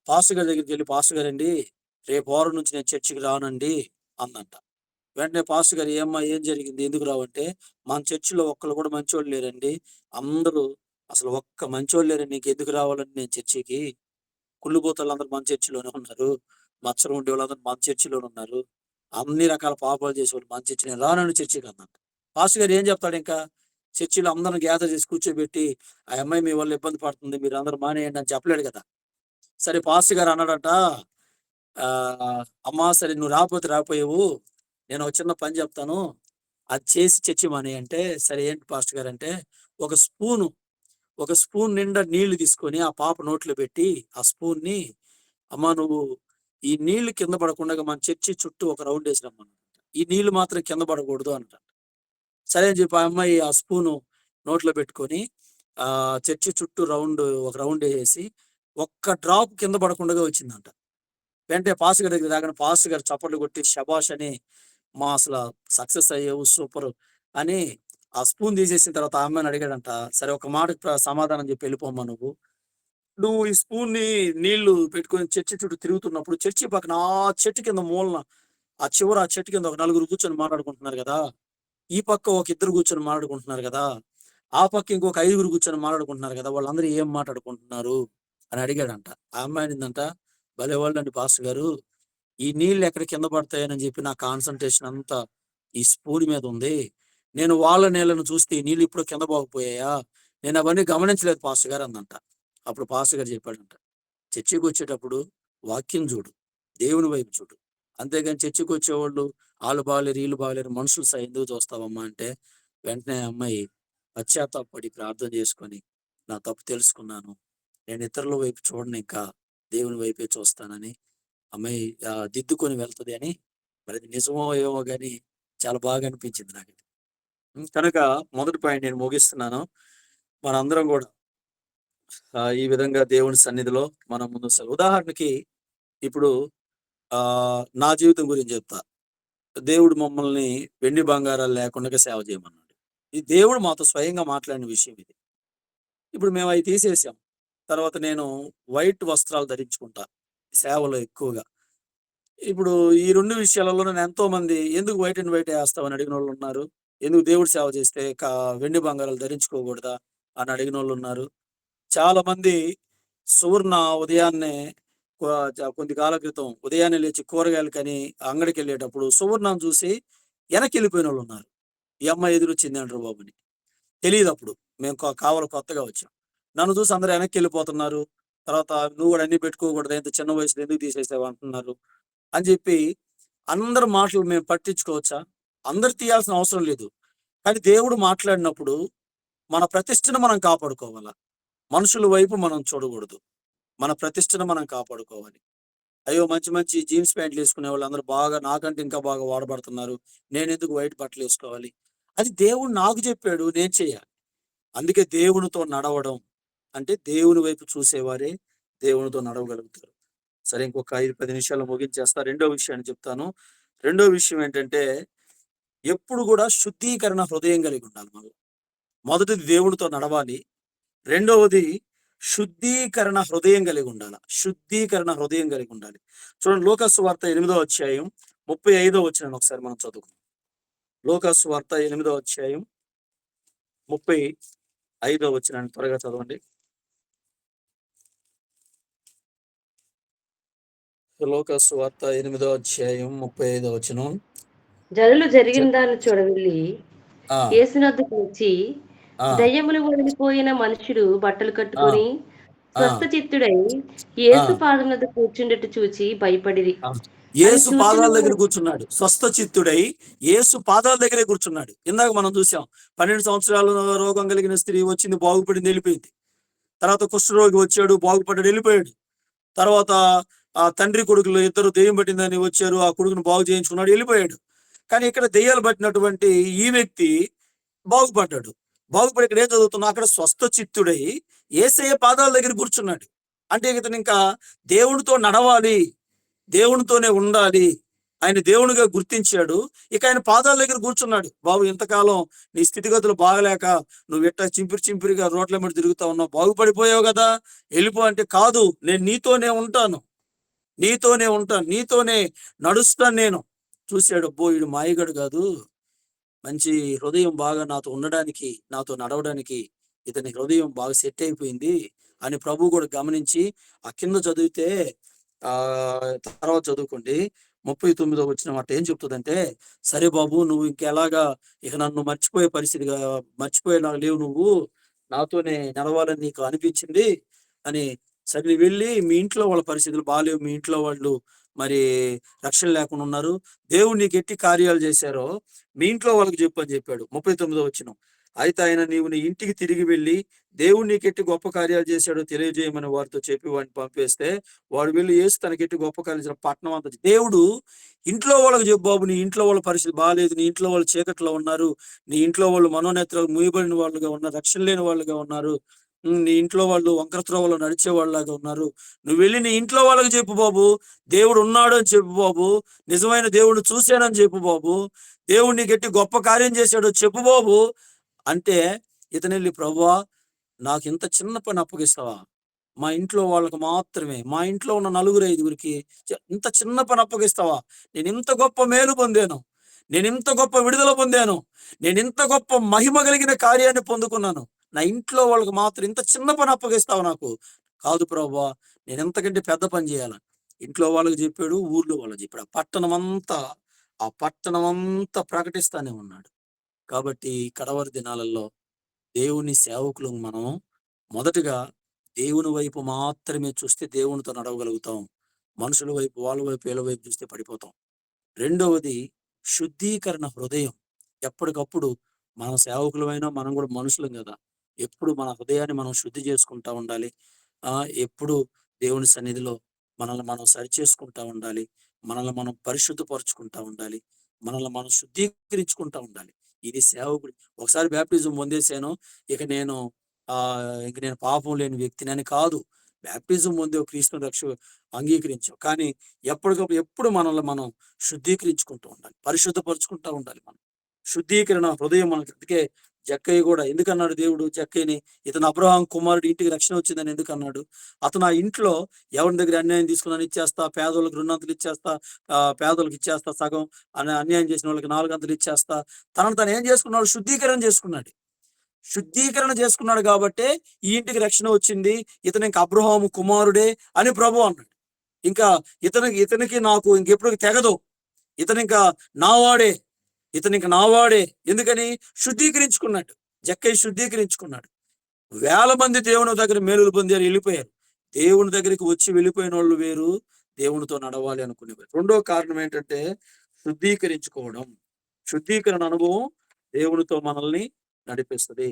పాస్టర్ గారి దగ్గరికి వెళ్ళి, పాస్టర్ గారండి రేపు వారం నుంచి నేను చర్చికి రానండి అందంట. వెంటనే పాస్టర్ గారు, ఏమ్మా ఏం జరిగింది, ఎందుకు రావంటే, మన చర్చిలో ఒక్కళ్ళు కూడా మంచోళ్ళు లేరండి, అందరూ అసలు ఒక్క మంచోళ్ళు లేరండి, నీకు ఎందుకు రావాలండి నేను చర్చికి, కుళ్ళిపోతాళ్ళు అందరూ మన చర్చిలోనే ఉన్నారు, మత్సరం ఉండే వాళ్ళందరూ మన చర్చిలోనే ఉన్నారు, అన్ని రకాల పాపాలు చేసేవాళ్ళు మన చర్చి, నేను రానని చర్చికి అన్నాను. పాస్టర్ గారు ఏం చెప్తాడు, ఇంకా చర్చిలో అందరిని గ్యాదర్ చేసి కూర్చోబెట్టి ఆ అమ్మాయి మీ వల్ల ఇబ్బంది పడుతుంది, మీరు అందరూ మానేయండి అని చెప్పలేడు కదా. సరే పాస్టర్ గారు అన్నాడట, అమ్మా సరే నువ్వు రాపోయావు, నేను ఒక చిన్న పని చెప్తాను, అది చేసి చర్చి మానే అంటే, సరే ఏంటి పాస్టర్ గారు అంటే, ఒక స్పూన్ నిండా నీళ్లు తీసుకొని ఆ పాప నోట్లో పెట్టి ఆ స్పూన్ని, అమ్మా నువ్వు ఈ నీళ్లు కింద పడకుండా మన చర్చి చుట్టూ ఒక రౌండ్ వేసి రమ్మను. ఈ నీళ్లు మాత్రం కింద పడకూడదు అంటాడు. సరే అని చెప్పి ఆ అమ్మాయి ఆ స్పూను నోట్లో పెట్టుకొని చర్చి చుట్టూ ఒక రౌండ్ వేసేసి ఒక్క డ్రాప్ కింద పడకుండా వచ్చిందంట. వెంటనే పాస్ గారి దగ్గర రాగానే పాస్ గారు చప్పట్లు కొట్టి శబాష్ అని, మా అసలు సక్సెస్ అయ్యావు సూపర్ అని ఆ స్పూన్ తీసేసిన తర్వాత ఆ అమ్మాయిని అడిగాడంట, సరే ఒక మాట సమాధానం చెప్పి వెళ్ళిపోమ్మా, నువ్వు ఈ స్పూన్ ని నీళ్లు పెట్టుకొని చర్చి చుట్టూ తిరుగుతున్నప్పుడు చర్చి పక్కన ఆ చెట్టు కింద మూలన ఆ చెట్టు కింద ఒక నలుగురు కూర్చొని మాట్లాడుకుంటున్నారు కదా, ఈ పక్క ఒక ఇద్దరు కూర్చొని మాట్లాడుకుంటున్నారు కదా, ఆ పక్క ఇంకొక 5గురు కూర్చొని మాట్లాడుకుంటున్నారు కదా, వాళ్ళందరూ ఏం మాట్లాడుకుంటున్నారు అని అడిగాడంట. ఆ అమ్మాయి అనిందంట, భలే వాళ్ళండి పాస్టర్ గారు, ఈ నీళ్ళు ఎక్కడ కింద పడతాయని చెప్పి నా కాన్సన్ట్రేషన్ అంతా ఈ స్పూన్ మీద ఉంది. నేను వాళ్ళ నీళ్ళను చూస్తే ఈ నీళ్ళు ఇప్పుడు కింద పోకపోయాయా, నేను అవన్నీ గమనించలేదు పాస్టర్ గారు అందంట. అప్పుడు పాస్టర్ గారు చెప్పాడంట, చర్చికి వచ్చేటప్పుడు వాక్యం చూడు, దేవుని వైపు చూడు, అంతేగాని చర్చికి వచ్చేవాళ్ళు వాళ్ళు బాగలేరు వీళ్ళు బాగలేరు మనుషులు ఎందుకు చూస్తావమ్మా అంటే, వెంటనే అమ్మాయి పశ్చాత్తాపడి ప్రార్థన చేసుకొని, నా తప్పు తెలుసుకున్నాను, నేను ఇతరుల వైపు చూడను, ఇంకా దేవుని వైపే చూస్తానని అమ్మాయి దిద్దుకొని వెళ్తుంది అని. మరి అది నిజమో ఏమో కానీ చాలా బాగా అనిపించింది నాకు. కనుక మొదటి పాయింట్ నేను ముగిస్తున్నాను. మనందరం కూడా ఈ విధంగా దేవుని సన్నిధిలో మనం ముందు ఉదాహరణకి ఇప్పుడు నా జీవితం గురించి చెప్తా. దేవుడు మమ్మల్ని వెండి బంగారాలు లేకుండా సేవ చేయమన్నాడు. ఈ దేవుడు మాతో స్వయంగా మాట్లాడిన విషయం ఇది. ఇప్పుడు మేము అవి తీసేసాం. తర్వాత నేను వైట్ వస్త్రాలు ధరించుకుంటా సేవలో ఎక్కువగా. ఇప్పుడు ఈ 2 విషయాలలో నేను ఎంతో మంది ఎందుకు వైట్ అండ్ వైట్ వేస్తామని అడిగిన వాళ్ళు ఉన్నారు. ఎందుకు దేవుడు సేవ చేస్తే వెండి బంగారాలు ధరించుకోకూడదా అని అడిగిన వాళ్ళు ఉన్నారు. చాలా మంది సువర్ణ ఉదయాన్నే కొద్ది కాలం క్రితం ఉదయాన్నే లేచి కూరగాయలకని అంగడికి వెళ్ళేటప్పుడు సువర్ణం చూసి వెనక్కి వెళ్ళిపోయిన వాళ్ళు ఉన్నారు. ఈ అమ్మాయి ఎదురొచ్చింది అంటారు బాబుని. తెలియదు అప్పుడు, మేము కావాలి కొత్తగా వచ్చాం. నన్ను చూసి అందరూ వెనక్కి వెళ్ళిపోతున్నారు. తర్వాత నువ్వు కూడా అన్ని పెట్టుకోకూడదు, ఇంత చిన్న వయసులో ఎందుకు తీసేసావు అంటున్నారు అని చెప్పి అందరు మాటలు మేము పట్టించుకోవచ్చా? అందరు తీయాల్సిన అవసరం లేదు. కానీ దేవుడు మాట్లాడినప్పుడు మన ప్రతిష్టను మనం కాపాడుకోవాలా. మనుషుల వైపు మనం చూడకూడదు. మన ప్రతిష్టను మనం కాపాడుకోవాలి. అయ్యో మంచి మంచి జీన్స్ ప్యాంట్లు వేసుకునే వాళ్ళు అందరూ బాగా నాకంటే ఇంకా బాగా వాడబడుతున్నారు, నేను ఎందుకు వైట్ బట్టలు వేసుకోవాలి? అది దేవుడు నాకు చెప్పాడు, నేను చేయాలి. అందుకే దేవునితో నడవడం అంటే దేవుని వైపు చూసేవారే దేవునితో నడవగలుగుతారు. సరే, ఇంకొక 5-10 నిమిషాలు ముగించేస్తా. రెండో విషయాన్ని చెప్తాను. రెండో విషయం ఏంటంటే, ఎప్పుడు కూడా శుద్ధీకరణ హృదయం కలిగి ఉండాలి. మనం మొదటిది దేవునితో నడవాలి. రెండవది శుద్ధీకరణ హృదయం కలిగి ఉండాలి. శుద్ధీకరణ హృదయం కలిగి ఉండాలి. చూడండి, లూకా సువార్త 8వ అధ్యాయం 35వ వచనాన్ని ఒకసారి మనం చదువుకుందాం. లూకా సువార్త 8వ అధ్యాయం 35వ వచనాన్ని త్వరగా చదవండి. లూకా సువార్త 8వ అధ్యాయం 35వ వచనం. జనులు జరిగిన దాన్ని చూడవెళ్ళి యేసునొద్దకు వచ్చి, దయ్యములు వదిలిపోయిన మనుషుడు బట్టలు కట్టుకొని స్వస్థ చిత్తుడై యేసు పాదం వద్ద కూర్చుండట్టు చూచి భయపడిరి. యేసు పాదాల దగ్గర కూర్చున్నాడు. స్వస్థ చిత్తుడై యేసు పాదాల దగ్గరే కూర్చున్నాడు. ఇందాక మనం చూసాం, 12 సంవత్సరాల రోగం కలిగిన స్త్రీ వచ్చింది, బాగుపడింది, వెళ్ళిపోయింది. తర్వాత కుష్ఠరోగి వచ్చాడు, బాగుపడ్డాడు, వెళ్ళిపోయాడు. తర్వాత ఆ తండ్రి కొడుకులు ఇద్దరు దెయ్యం పట్టిందని వచ్చారు, ఆ కొడుకును బాగు చేయించుకున్నాడు, వెళ్ళిపోయాడు. కానీ ఇక్కడ దెయ్యాలు పట్టినటువంటి ఈ వ్యక్తి బాగుపడ్డాడు. బాగుపడి ఇక్కడ ఏం చదువుతున్నా, అక్కడ స్వస్థ చిత్తుడై యేసయ్య పాదాల దగ్గర కూర్చున్నాడు. అంటే ఇతను ఇంకా దేవునితో నడవాలి, దేవునితోనే ఉండాలి, ఆయన దేవునిగా గుర్తించాడు. ఇక ఆయన పాదాల దగ్గర కూర్చున్నాడు. బాబు, ఇంతకాలం నీ స్థితిగతులు బాగలేక నువ్వు ఎట్టా చింపిరిగా రోడ్ల మీద తిరుగుతా ఉన్నావు, బాగుపడిపోయావు కదా, వెళ్ళిపో అంటే, కాదు, నేను నీతోనే ఉంటాను, నీతోనే నడుస్తాను నేను. చూశాడు, అబ్బో వీడు మాయగాడు కాదు, మంచి హృదయం బాగా నాతో ఉండడానికి, నాతో నడవడానికి ఇతని హృదయం బాగా సెట్ అయిపోయింది అని ప్రభు కూడా గమనించి, ఆ కింద చదివితే తర్వాత చదువుకోండి, 39వ వచనం మాట ఏం చెప్తుందంటే, సరే బాబు, నువ్వు ఇంకెలాగా ఇక నన్ను మర్చిపోయేలాగా లేవు, నువ్వు నాతోనే నడవాలని నీకు అనిపించింది అని, సరే వెళ్ళి మీ ఇంట్లో వాళ్ళ పరిస్థితులు బాగాలేవు, మీ ఇంట్లో వాళ్ళు మరి రక్షణ లేకుండా ఉన్నారు, దేవుడు నీకు ఎట్టి కార్యాలు చేశారో మీ ఇంట్లో వాళ్ళకి చెప్పు అని చెప్పాడు. 39వ వచనం. అయితే ఆయన నీవు నీ ఇంటికి తిరిగి వెళ్ళి దేవుడు నీకెట్టి గొప్ప కార్యాలు చేశాడో తెలియజేయమని వారితో చెప్పి వాడిని పంపేస్తే వాడు వెళ్ళి యేసు తనకెట్టి గొప్ప కార్యాలు చేసిన పట్టణం అంతా దేవుడు ఇంట్లో వాళ్ళకి చెప్పు బాబు, నీ ఇంట్లో వాళ్ళ పరిస్థితి బాగాలేదు, నీ ఇంట్లో వాళ్ళు చీకట్లో ఉన్నారు, నీ ఇంట్లో వాళ్ళు మనోనేత్రాలు మూయబడిన వాళ్ళుగా ఉన్నారు, రక్షణ లేని వాళ్ళుగా ఉన్నారు, నీ ఇంట్లో వాళ్ళు వంకర త్రోవలో నడిచే వాళ్ళలాగా ఉన్నారు, నువ్వు వెళ్ళి నీ ఇంట్లో వాళ్ళకి చెప్పు బాబు, దేవుడు ఉన్నాడు అని చెప్పు బాబు, నిజమైన దేవుడిని చూశానని చెప్పు బాబు, దేవుడు నీకెట్టి గొప్ప కార్యం చేశాడో చెప్పు బాబు అంటే ఇతను వెళ్ళి ప్రభువా నాకు ఇంత చిన్న పని అప్పగిస్తావా, మా ఇంట్లో వాళ్ళకి మాత్రమే, మా ఇంట్లో ఉన్న 4-5 ఇంత చిన్న పని అప్పగిస్తావా, నేను ఇంత గొప్ప మేలు పొందాను, నేను ఇంత గొప్ప విడుదల పొందాను, నేను ఇంత గొప్ప మహిమ కలిగిన కార్యాన్ని పొందుకున్నాను, నా ఇంట్లో వాళ్ళకి మాత్రం ఇంత చిన్న పని అప్పగిస్తావు నాకు? కాదు ప్రభువా, నేను ఎంతకంటే పెద్ద పని చేయాలని ఇంట్లో వాళ్ళకి చెప్పాడు, ఊర్లో వాళ్ళకి చెప్పాడు, ఆ పట్టణం అంతా ప్రకటిస్తానే ఉన్నాడు. కాబట్టి కడవరి దినాలలో దేవుని సేవకులు మనం మొదటగా దేవుని వైపు మాత్రమే చూస్తే దేవునితో నడవగలుగుతాం. మనుషుల వైపు, వాళ్ళ వైపు, వీళ్ళ వైపు చూస్తే పడిపోతాం. రెండవది శుద్ధీకరణ హృదయం. ఎప్పటికప్పుడు మన సేవకులమైనా మనం కూడా మనుషులం కదా, ఎప్పుడు మన హృదయాన్ని మనం శుద్ధి చేసుకుంటా ఉండాలి. ఎప్పుడు దేవుని సన్నిధిలో మనల్ని మనం సరిచేసుకుంటా ఉండాలి, మనల్ని మనం పరిశుద్ధపరుచుకుంటా ఉండాలి, మనల్ని మనం శుద్ధీకరించుకుంటా ఉండాలి. ఇది సేవకుడు. ఒకసారి బ్యాప్టిజం పొందేశాను, ఇంక నేను పాపం లేని వ్యక్తిని అని కాదు. బ్యాప్టిజం పొందే క్రీస్తు రక్ష అంగీకరించాం, కానీ ఎప్పటికప్పుడు ఎప్పుడు మనల్ని మనం శుద్ధీకరించుకుంటూ ఉండాలి, పరిశుద్ధపరుచుకుంటా ఉండాలి. మనం శుద్ధీకరణ హృదయం మనకి. అందుకే జక్కయ్య కూడా ఎందుకన్నాడు దేవుడు జక్కయ్యని, ఇతను అబ్రహాం కుమారుడు ఇంటికి రక్షణ వచ్చిందని ఎందుకన్నాడు? అతను ఆ ఇంట్లో ఎవరి దగ్గర అన్యాయం తీసుకున్నాను ఇచ్చేస్తా, పేదోళ్ళకి 2 ఇచ్చేస్తా, పేదోళ్ళకి ఇచ్చేస్తా సగం, అన్యాయం చేసిన వాళ్ళకి 4 ఇచ్చేస్తా, తను ఏం చేసుకున్నాడు? శుద్ధీకరణ చేసుకున్నాడు. శుద్ధీకరణ చేసుకున్నాడు కాబట్టే ఈ ఇంటికి రక్షణ వచ్చింది, ఇతను ఇంకా అబ్రహాము కుమారుడే అని ప్రభు అన్నాడు. ఇంకా ఇతనికి నాకు ఇంకెప్పుడు తెగదు, ఇతను ఇంకా నావాడే. ఎందుకని? శుద్ధీకరించుకున్నాడు. జక్కయ్య శుద్ధీకరించుకున్నాడు. 1000 మంది దేవుని దగ్గర మేలులు పొందారు, వెళ్ళిపోయారు. దేవుని దగ్గరికి వచ్చి వెళ్ళిపోయిన వాళ్ళు వేరు, దేవునితో నడవాలి అనుకునేవారు. రెండో కారణం ఏంటంటే శుద్ధీకరించుకోవడం. శుద్ధీకరణ అనుభవం దేవునితో మనల్ని నడిపిస్తుంది.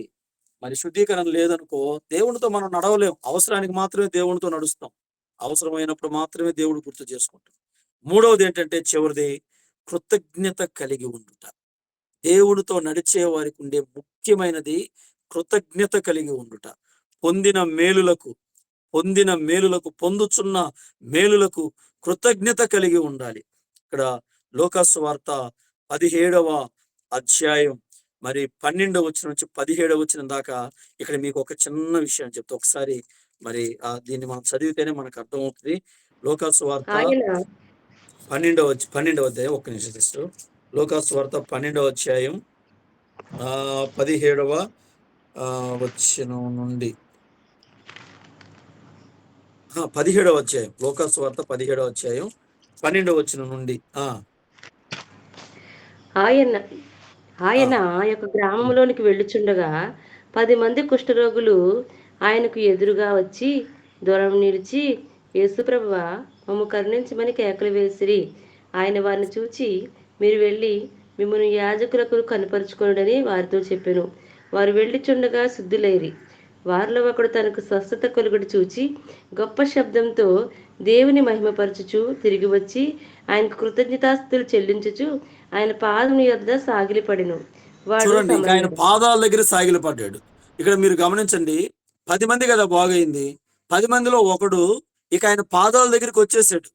మరి శుద్ధీకరణ లేదనుకో దేవునితో మనం నడవలేం. అవసరానికి మాత్రమే దేవునితో నడుస్తాం, అవసరమైనప్పుడు మాత్రమే దేవుడు గుర్తు చేసుకుంటాం. మూడవది ఏంటంటే చివరిది కృతజ్ఞత కలిగి ఉండుట. దేవునితో నడిచే వారికి ఉండే ముఖ్యమైనది కృతజ్ఞత కలిగి ఉండుట. పొందుచున్న మేలులకు కృతజ్ఞత కలిగి ఉండాలి. ఇక్కడ లోకాసు వార్త 17వ అధ్యాయం మరి 12వ వచనం నుంచి 17వ వచనం దాకా ఇక్కడ మీకు ఒక చిన్న విషయం చెప్తా. ఒకసారి మరి దీన్ని మనం చదివితేనే మనకు అర్థమవుతుంది. లోకాసు వార్త 12వ అధ్యాయం, ఒక్క నిమిషం సిస్టర్. లోకాసు వార్త 12వ అధ్యాయం 17వ వచనం నుండి 17వ అధ్యాయం, లోకాసు వార్త 17వ అధ్యాయం 12వ వచనం నుండి. ఆయన ఆ యొక్క గ్రామంలోనికి వెళ్ళుచుండగా 10 మంది కుష్ఠరోగులు ఆయనకు ఎదురుగా వచ్చి దూరం నిలిచి, యేసుప్రభువా, మమ్ము కరుణించమని కేకలు వేసిరి. ఆయన వారిని చూచి, మీరు వెళ్ళి మిమ్మల్ని యాజకులకు కనపరుచుకొనుడని వారితో చెప్పెను. వారు వెళ్ళుచుండగా శుద్ధులైరి. వారిలో ఒకడు తనకు స్వస్థత కలుగుడు చూచి గొప్ప శబ్దంతో దేవుని మహిమపరచుచు తిరిగి వచ్చి ఆయనకు కృతజ్ఞతాస్తుతులు చెల్లించుచు ఆయన పాదం యొద్ద సాగిలపడెను. చూడండి, ఆయన పాదాల దగ్గర సాగిలపడ్డాడు. ఇక్కడ మీరు గమనించండి, 10 మంది కదా బాగైంది, 10 మందిలో ఒకడు ఇక ఆయన పాదాల దగ్గరికి వచ్చేసాడు.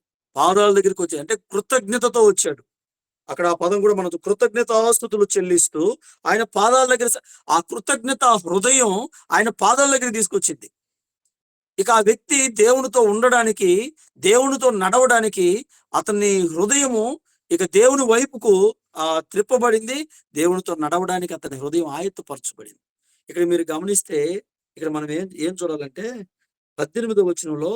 అంటే కృతజ్ఞతతో వచ్చాడు. అక్కడ ఆ పదం కూడా మనకు కృతజ్ఞతాస్తుతులు చెల్లిస్తూ ఆయన పాదాల దగ్గర, ఆ కృతజ్ఞత హృదయం ఆయన పాదాల దగ్గర తీసుకొచ్చింది. ఇక ఆ వ్యక్తి దేవునితో ఉండడానికి, దేవునితో నడవడానికి అతని హృదయము ఇక దేవుని వైపుకు త్రిప్పబడింది. దేవునితో నడవడానికి అతని హృదయం ఆయత్తపరచబడింది. ఇక్కడ మీరు గమనిస్తే ఇక్కడ మనం ఏం చూడాలంటే 18వ వచనంలో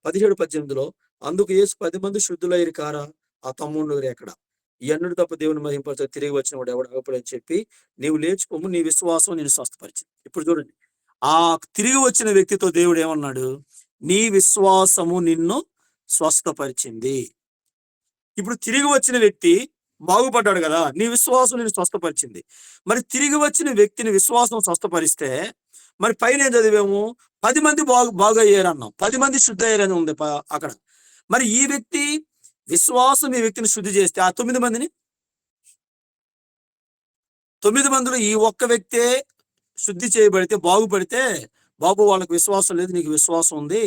17-18లో అందుకు యేసు 10 మంది శుద్ధులైరి కారా, ఆ తమ్ముడు ఎక్కడ, ఈ అన్నుడు తప్ప దేవుని మహింపరచ తిరిగి వచ్చిన వాడు ఎవడు అగపడని చెప్పి నీవు లేచిపోము, నీ విశ్వాసం నేను స్వస్థపరిచింది. ఇప్పుడు చూడండి, ఆ తిరిగి వచ్చిన వ్యక్తితో దేవుడు ఏమన్నాడు? నీ విశ్వాసము నిన్ను స్వస్థపరిచింది. ఇప్పుడు తిరిగి వచ్చిన వ్యక్తి బాగుపడ్డాడు కదా, నీ విశ్వాసం నేను స్వస్థపరిచింది. మరి తిరిగి వచ్చిన వ్యక్తిని విశ్వాసం స్వస్థపరిస్తే మరి పైన ఏం చదివాము? 10 మంది బాగయ్యారు అన్నాం, 10 మంది శుద్ధి అయ్యారని ఉంది అక్కడ. మరి ఈ వ్యక్తి విశ్వాసం ఈ వ్యక్తిని శుద్ధి చేస్తే ఆ 9 మందిని, 9 మందిలో ఈ ఒక్క వ్యక్తే శుద్ధి చేయబడితే బాగుపడితే, బాబు వాళ్ళకి విశ్వాసం లేదు, నీకు విశ్వాసం ఉంది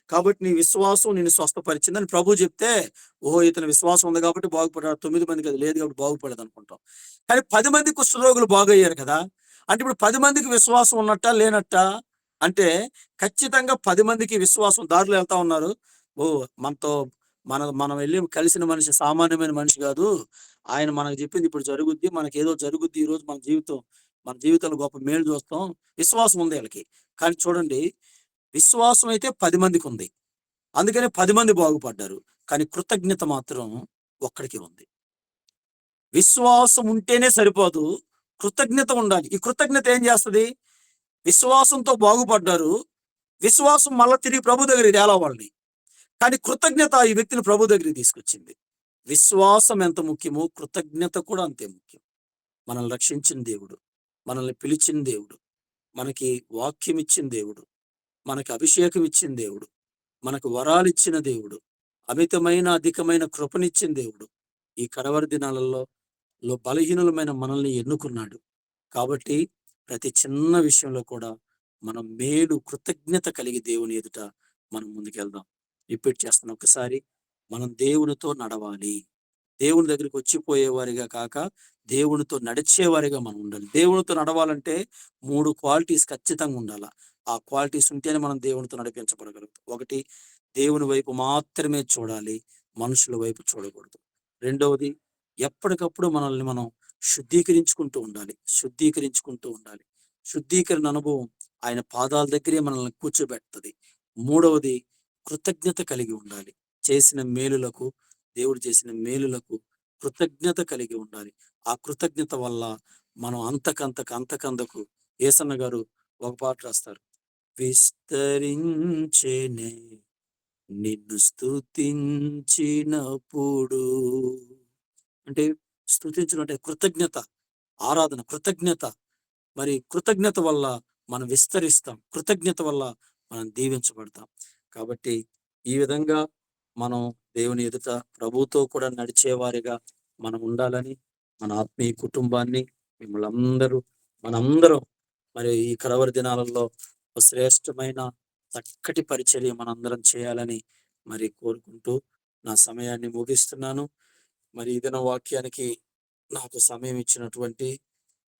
కాబట్టి నీ విశ్వాసం నిన్ను స్వస్థపరిచిందని ప్రభు చెప్తే, ఓహో ఇతని విశ్వాసం ఉంది కాబట్టి బాగుపడ్డాడు, 9 మందికి అది లేదు కాబట్టి బాగుపడదు అనుకుంటాం. కానీ 10 మంది కుష్ఠరోగులు బాగయ్యారు కదా. అంటే ఇప్పుడు 10 మందికి విశ్వాసం ఉన్నట్టా లేనట్టా అంటే ఖచ్చితంగా 10 మందికి విశ్వాసం. దారిలో వెళ్తా ఉన్నారు, ఓ మనతో మనం వెళ్ళి కలిసిన మనిషి సామాన్యమైన మనిషి కాదు, ఆయన మనకు చెప్పింది ఇప్పుడు జరుగుద్ది, మనకి ఏదో జరుగుద్ది, ఈ రోజు మన జీవితంలో గొప్ప మేలు చూస్తాం, విశ్వాసం ఉంది వీళ్ళకి. కానీ చూడండి, విశ్వాసం అయితే 10 మందికి ఉంది, అందుకనే 10 మంది బాగుపడ్డారు. కానీ కృతజ్ఞత మాత్రం ఒక్కడికి ఉంది. విశ్వాసం ఉంటేనే సరిపోదు, కృతజ్ఞత ఉండాలి. ఈ కృతజ్ఞత ఏం చేస్తుంది? విశ్వాసంతో బాగుపడ్డారు, విశ్వాసం మళ్ళా తిరిగి ప్రభు దగ్గరికి తేలా వాళ్ళని. కానీ కృతజ్ఞత ఈ వ్యక్తిని ప్రభు దగ్గరికి తీసుకొచ్చింది. విశ్వాసం ఎంత ముఖ్యమో కృతజ్ఞత కూడా అంతే ముఖ్యం. మనల్ని రక్షించిన దేవుడు, మనల్ని పిలిచిన దేవుడు, మనకి వాక్యం ఇచ్చిన దేవుడు, మనకి అభిషేకం ఇచ్చిన దేవుడు, మనకు వరాలు ఇచ్చిన దేవుడు, అమితమైన అధికమైన కృపనిచ్చిన దేవుడు ఈ కడవరి దినాలలో బలహీనులమైన మనల్ని ఎన్నుకున్నాడు. కాబట్టి ప్రతి చిన్న విషయంలో కూడా మనం మేలు కృతజ్ఞత కలిగి దేవుని ఎదుట మనం ముందుకెళ్దాం. రిపీట్ చేస్తాను ఒకసారి, మనం దేవునితో నడవాలి. దేవుని దగ్గరికి వచ్చిపోయేవారిగా కాక దేవునితో నడిచేవారిగా మనం ఉండాలి. దేవునితో నడవాలంటే 3 క్వాలిటీస్ ఖచ్చితంగా ఉండాలి. ఆ క్వాలిటీస్ ఉంటేనే మనం దేవునితో నడిపించబడగలుగుతాం. 1, దేవుని వైపు మాత్రమే చూడాలి, మనుషుల వైపు చూడకూడదు. 2వది, ఎప్పటికప్పుడు మనల్ని మనం శుద్ధీకరించుకుంటూ ఉండాలి. శుద్ధీకరణ అనుభవం ఆయన పాదాల దగ్గరే మనల్ని కూర్చోబెడుతుంది. 3వది, కృతజ్ఞత కలిగి ఉండాలి. దేవుడు చేసిన మేలులకు కృతజ్ఞత కలిగి ఉండాలి. ఆ కృతజ్ఞత వల్ల మనం అంతకంతకు యేసన్న గారు ఒక పాట రాస్తారు, విస్తరించేనే నిన్ను స్తుతించినప్పుడు. అంటే స్తుతించడం అంటే కృతజ్ఞత, ఆరాధన, కృతజ్ఞత. మరి కృతజ్ఞత వల్ల మనం విస్తరిస్తాం, కృతజ్ఞత వల్ల మనం దీవించబడతాం. కాబట్టి ఈ విధంగా మనం దేవుని ఎదుట ప్రభుతో కూడా నడిచేవారిగా మనం ఉండాలని, మన ఆత్మీయ కుటుంబాన్ని మనందరం మరి ఈ కడవరి దినాలలో శ్రేష్టమైన చక్కటి పరిచర్య మనందరం చేయాలని మరి కోరుకుంటూ నా సమయాన్ని ముగిస్తున్నాను. మరి ఈ దిన వాక్యానికి నాకు సమయం ఇచ్చినటువంటి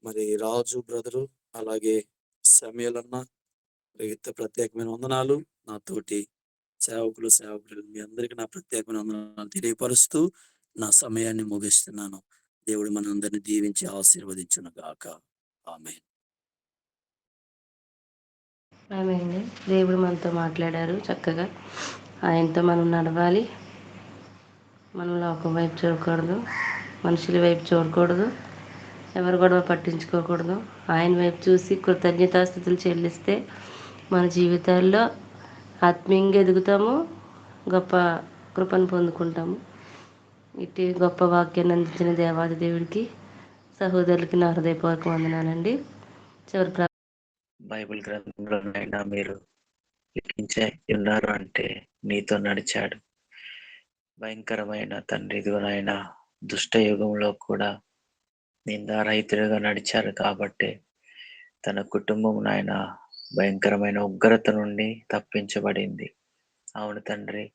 మరి రాజు బ్రదరు, అలాగే సమయల్ అన్న, ప్రత్యేకమైన వందనాలు. నాతోటి సేవకులు మీ అందరికీ నా ప్రత్యేకమైన వందనాలు తెలియపరుస్తూ నా సమయాన్ని ముగిస్తున్నాను. దేవుడు మనందరిని దీవించి ఆశీర్వదించును గాక. ఆమేన్. ఆమేన్. దేవుడు మనతో మాట్లాడారు చక్కగా. ఆయనతో మనం నడవాలి. మనం లోకం వైపు చూడకూడదు, మనుషుల వైపు చూడకూడదు, ఎవరు గొడవ పట్టించుకోకూడదు. ఆయన వైపు చూసి కృతజ్ఞతాస్తుతులు చెల్లిస్తే మన జీవితాల్లో ఆత్మీయంగా ఎదుగుతాము, గొప్ప కృపను పొందుకుంటాము. ఇట్టి గొప్ప వాక్యాన్ని అందించిన దేవాది దేవుడికి, సహోదరులకి నా హృదయపూర్వక వందనాలండి. చివరి బైబిల్ గ్రంథంలోనైనా మీరు లిఖించే ఉన్నారు అంటే నీతో నడిచాడు. భయంకరమైన తండ్రి ఇదిగోనైనా దుష్ట యుగంలో కూడా నిందారహితుడిగా నడిచారు కాబట్టి తన కుటుంబం నాయన భయంకరమైన ఉగ్రత నుండి తప్పించబడింది. అవును తండ్రి,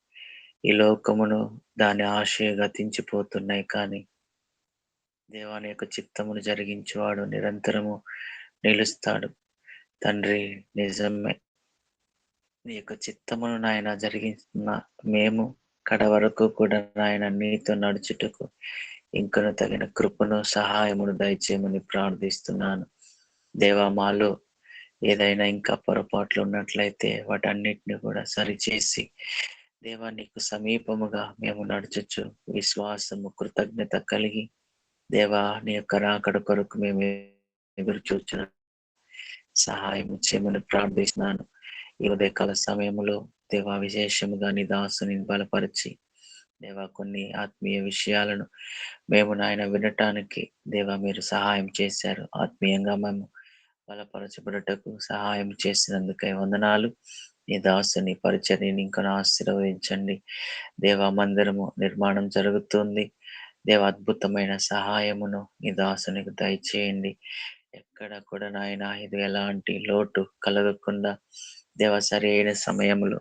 ఈ లోకమును దాని ఆశ గతించిపోతున్నాయి, కానీ దేవాని యొక్క చిత్తమును జరిగించేవాడు నిరంతరము నిలుస్తాడు. తండ్రి నిజమే, నీ యొక్క చిత్తమును నాయన జరిగిస్తున్న మేము కడ వరకు కూడా నాయన నీతో నడుచుటకు ఇంకను తగిన కృపను సహాయమును దయచేయమని ప్రార్థిస్తున్నాను. దేవా, మాలో ఏదైనా ఇంకా పొరపాట్లు ఉన్నట్లయితే వాటన్నిటిని కూడా సరిచేసి దేవా నీకు సమీపముగా మేము నడుచొచ్చు విశ్వాసము కృతజ్ఞత కలిగి దేవా నీ యొక్క రాకడ కొరకు మేము ఎదురు చూచిన సహాయం చేయమని ప్రార్థిస్తున్నాను. ఈ ఉదయకాల సమయంలో దేవా విశేషముగా నీ దాసుని బలపరిచి దేవా కొన్ని ఆత్మీయ విషయాలను మేము నాయన వినటానికి దేవా మీరు సహాయం చేశారు. ఆత్మీయంగా మేము బలపరచబడుటకు సహాయం చేసినందుకై వందనాలు. నీ దాసుని పరిచర్యని ఇంకా ఆశీర్వదించండి. దేవా మందిరము నిర్మాణం జరుగుతుంది. దేవ అద్భుతమైన సహాయమును నీ దాసునికి దయచేయండి. ఎక్కడ కూడా నాయన ఇది ఎలాంటి లోటు కలగకుండా దేవ సరి అయిన సమయంలో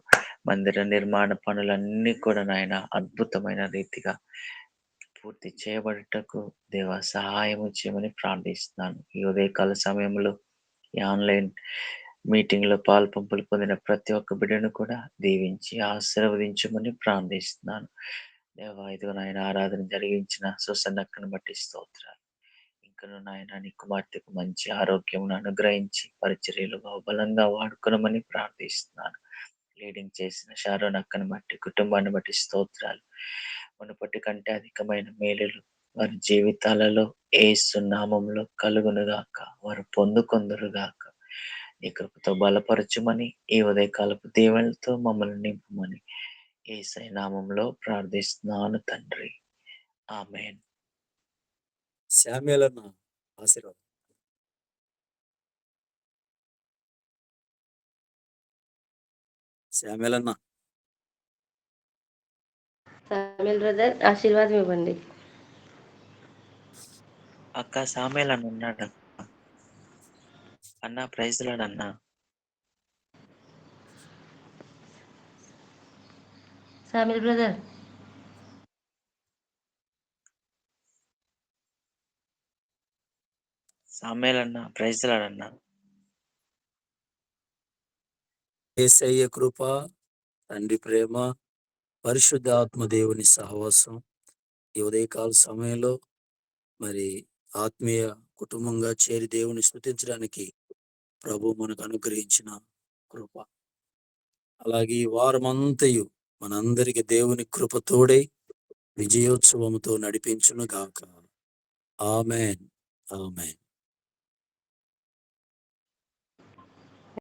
మందిర నిర్మాణ పనులన్నీ కూడా నాయన అద్భుతమైన రీతిగా పూర్తి చేయబడుటకు దేవ సహాయము చేయమని ప్రార్థిస్తున్నాను. ఈ ఉదయకాల సమయంలో ఈ ఆన్లైన్ మీటింగ్ లో పాల్పంపులు పొందిన ప్రతి ఒక్క బిడ్డను కూడా దీవించి ఆశీర్వదించమని ప్రార్థిస్తున్నాను. దేవా ఇదిగో నాయన ఆరాధన జరిగించిన సుసన్నక్కను బట్టి స్తోత్రాలు. ఇంకను నాయన నీ కుమార్తెకు మంచి ఆరోగ్యమును అనుగ్రహించి పరిచర్యలు బలంగా వాడుకోనమని ప్రార్థిస్తున్నాను. లీడింగ్ చేసిన షారోన్ అక్కను బట్టి కుటుంబాన్ని బట్టి స్తోత్రాలు. మునుపటి కంటే అధికమైన మేలులు వారి జీవితాలలో యేసు నామములో కలుగునుగాక, వారు పొందుకొందురుగాక. నీ కృపతో బలపరచుమని ఈ ఉదయకాలపు దీవెనలతో మమ్మల్ని నింపుమని యేసయ్య నామంలో ప్రార్థిస్తున్నాను తండ్రి. ఆమేన్. శామ్యూల్ అన్న ఆశీర్వాదం. శామ్యూల్ అన్న సామ్యుల్ బ్రదర్ ఆశీర్వాదం ఇవ్వండి. అక్క సామేల్ అని ఉన్నాడు అన్న. ప్రైజ్ లార్డ్ అన్న. సామ్యుల్ బ్రదర్ సామేల్ అన్న, ప్రైజ్ లార్డ్ అన్న. యేసయ్య కృప, తండ్రి ప్రేమ, పరిశుద్ధ ఆత్మ దేవుని సహవాసం ఈ ఉదయకాల సమయంలో మరి ఆత్మీయ కుటుంబంగా చేరి దేవుని స్తుతించడానికి ప్రభు మనకు అనుగ్రహించిన కృప, అలాగే ఈ వారమంతయు మనందరికి దేవుని కృప తోడై విజయోత్సవముతో నడిపించును గాక. ఆమేన్. ఆమేన్.